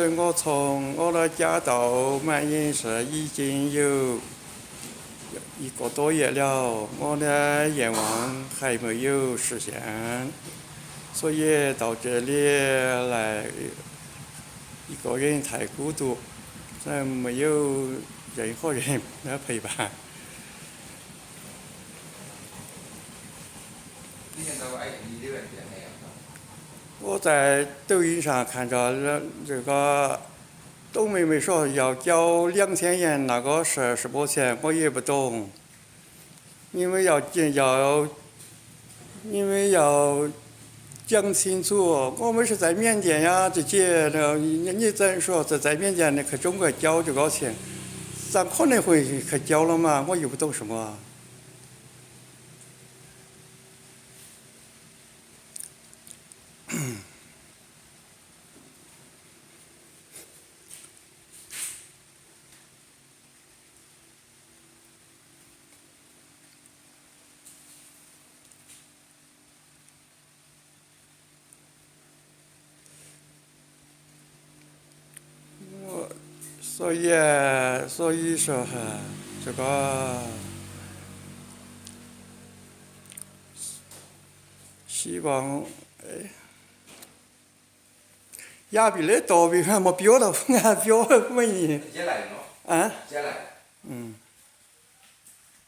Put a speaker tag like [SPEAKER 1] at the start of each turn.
[SPEAKER 1] 实我从我的家到满营是已经有1个多月了，我的愿望还没有实现，所以到这里来一个人太孤独，没有任何人的陪伴。
[SPEAKER 2] 你现在我爱你的问题那样的。
[SPEAKER 1] 我在抖音上看着这个董妹妹说要交2000元，那个是什么钱？我也不懂。因为要讲清楚，我们是在缅甸呀，这姐，你怎说是在缅甸的去中国交这个钱？咋可能会去交了嘛？我又不懂什么。所以说哈，这个希望亚比的多比还没表了，俺表问你。
[SPEAKER 2] 接来喏。
[SPEAKER 1] 啊？
[SPEAKER 2] 接来。
[SPEAKER 1] 嗯。